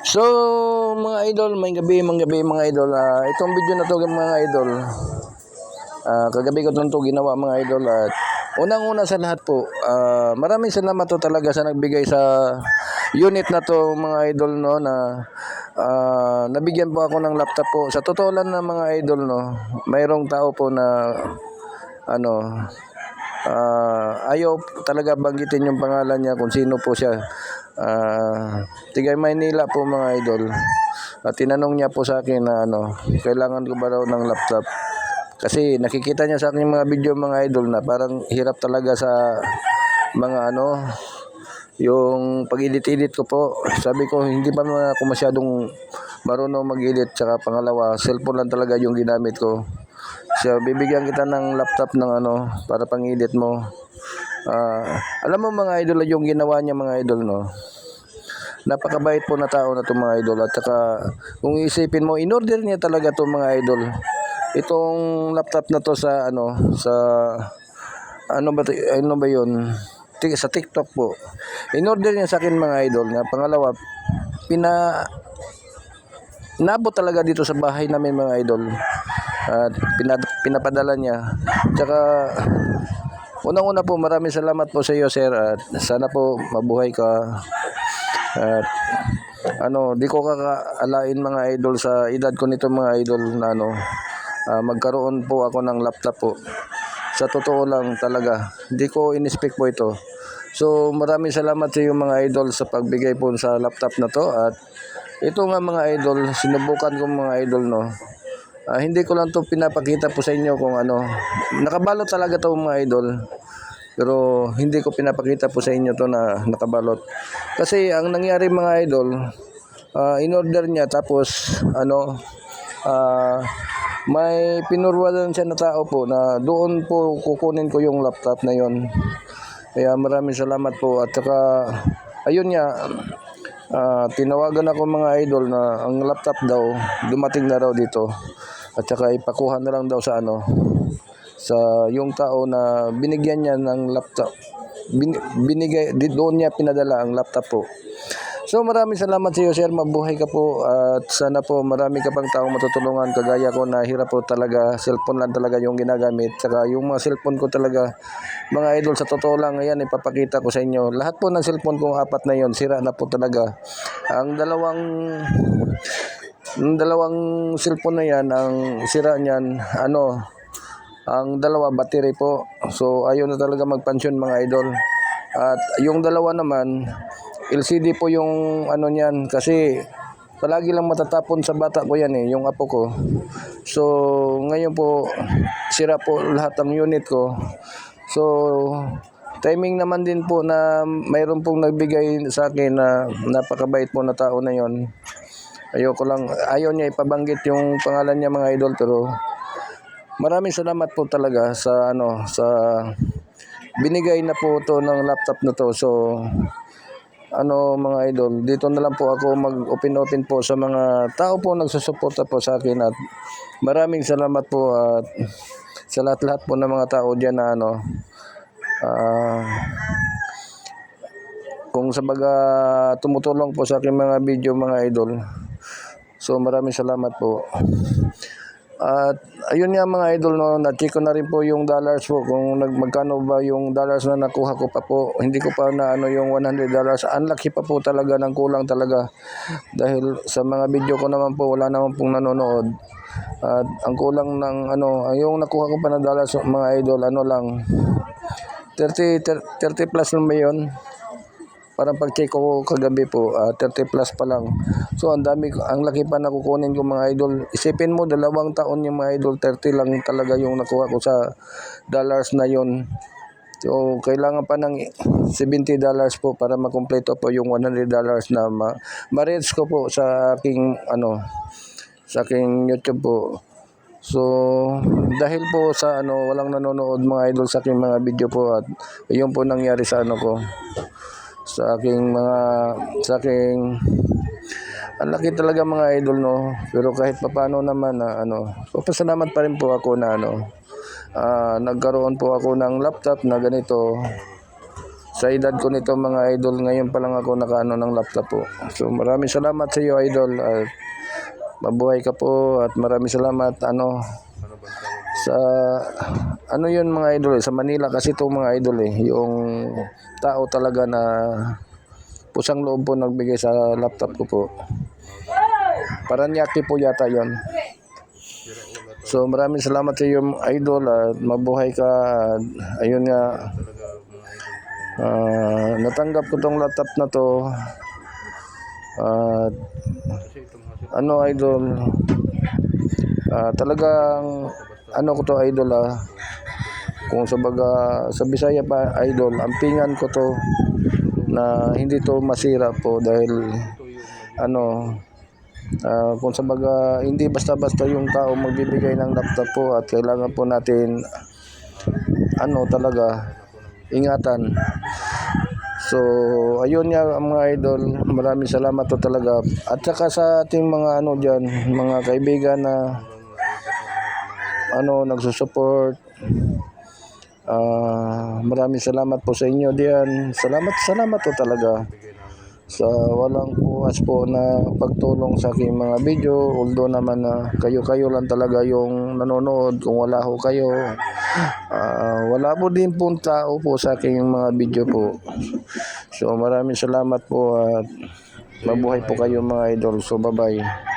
So, mga idol, may gabi, mga idol. Itong video na to, mga idol. Kagabi ko lang to ginawa, mga idol. At unang-una sa lahat po, maraming salamat to talaga sa nagbigay sa unit na to, mga idol, no, na nabigyan po ako ng laptop po. Sa totoo lang na, mga idol, no, mayroong tao po na ano, ayaw talaga banggitin yung pangalan niya kung sino po siya. Tigay Maynila po, mga idol. At tinanong niya po sa akin na kailangan ko ba raw ng laptop. Kasi nakikita niya sa akin mga video, mga idol, na parang hirap talaga sa mga yung pag-edit-edit ko po. Sabi ko, hindi pa naman ako masyadong marunong mag-edit. Tsaka pangalawa, cellphone lang talaga yung ginamit ko. So, bibigyan kita ng laptop ng para pang-edit mo. Alam mo, mga idol, yung ginawa niya, mga idol, no? Napakabait po na tao na to, mga idol. At saka, kung isipin mo, in-order niya talaga to, mga idol. Itong laptop na to sa ano ba yun? Sa TikTok po. In-order niya sa akin, mga idol. Na pangalawa, nabot talaga dito sa bahay namin, mga idol. At pinapadala niya. Tsaka, unang-una po, maraming salamat po sa iyo, sir. At sana po mabuhay ka. At di ko kakaalain, mga idol, sa edad ko nito, mga idol, na magkaroon po ako ng laptop po. Sa totoo lang talaga, hindi ko in-expect po ito. So, maraming salamat sa iyo, mga idol, sa pagbigay po sa laptop na to. At ito nga, mga idol, sinubukan ko, mga idol, no. Hindi ko lang to pinapakita po sa inyo kung nakabalot talaga to, mga idol. Pero hindi ko pinapakita po sa inyo to na nakabalot. Kasi ang nangyari, mga idol, in-order niya, tapos may pinurwadan siya na tao po na doon po kukunin ko yung laptop na yon. Kaya maraming salamat po. At saka ayun nga, tinawagan ako, mga idol, na ang laptop daw dumating na raw dito. At saka ipakuha na lang daw sa sa yung tao na binigyan niya ng laptop. Binigay doon niya pinadala ang laptop po. So, maraming salamat sa iyo, sir. Mabuhay ka po. At sana po marami ka pang taong matutulungan kagaya ko na hirap po talaga. Cellphone lang talaga yung ginagamit. Saka yung mga cellphone ko talaga, mga idol, sa totoo lang, ayan, ipapakita ko sa inyo. Lahat po ng cellphone kong apat na yon, sira na po talaga. Ang dalawang cellphone na yan, ang sira niyan, ang dalawa battery po. So, ayaw na talaga magpansyon, mga idol. At yung dalawa naman, LCD po yung niyan, kasi palagi lang matatapon sa bata ko yan, yung apo ko. So, ngayon po, sira po lahat ng unit ko. So, timing naman din po na mayroon pong nagbigay sa akin na napakabait po na tao na yon. Ayaw niya ipabanggit yung pangalan niya, mga idol, pero maraming salamat po talaga sa sa binigay na po to ng laptop na to. So, mga idol, dito na lang po ako mag-open po sa mga tao po nagsusuporta po sa akin. At maraming salamat po at sa lahat-lahat po ng mga tao diyan na kung sa baga tumutulong po sa aking mga video, mga idol. So, maraming salamat po. At ayun nga, mga idol, no, na-check ko na rin po yung dollars po, kung magkano ba yung dollars na nakuha ko pa po. Hindi ko pa na yung $100. Unlucky pa po talaga, ng kulang talaga. Dahil sa mga video ko naman po, wala naman pong nanonood. At ang kulang ng yung nakuha ko pa na dollars, mga idol, lang 30 plus lang ba yun? Parang pag-check ko kagabi po, 30 plus pa lang. So, ang laki pa nakukunin ko, mga idol. Isipin mo, 2 taon yung, mga idol, 30 lang talaga yung nakuha ko sa dollars na yon. So, kailangan pa ng $70 po para makumpleto po yung $100 na ma-reach ko po sa aking sa aking YouTube po. So, dahil po sa walang nanonood, mga idol, sa aking mga video po, at yun po nangyari sa ko, sa aking ang laki talaga, mga idol, no. Pero kahit papaano naman na papasalamat pa rin po ako na nagkaroon po ako ng laptop na ganito. Sa edad ko nito mga idol, ngayon pa lang ako nakaano ng laptop po. So maraming salamat sa iyo idol at mabuhay ka po at maraming salamat sa ano yun mga idol sa Manila kasi to mga idol yung tao talaga na pusang loob po nagbigay sa laptop ko po. Paranaque po yata yon. So maraming salamat sa iyo idol at mabuhay ka at ayun nga natanggap ko tong laptop na to at idol talagang ko to idol kung sa Bisaya pa idol ampingan ko to na hindi to masira po dahil kung sa baga hindi basta-basta yung tao magbibigay ng laptop po at kailangan po natin talaga ingatan. So ayun nga mga idol, maraming salamat to talaga at saka sa ating mga diyan, mga kaibigan na nagsusupport. Maraming salamat po sa inyo diyan. Salamat to talaga sa walang puwas po na pagtulong sa aking mga video, although naman na kayo lang talaga yung nanonood. Kung wala ho kayo, wala po din pong tao po sa aking mga video po. So maraming salamat po at mabuhay po kayo mga idol. So bye bye.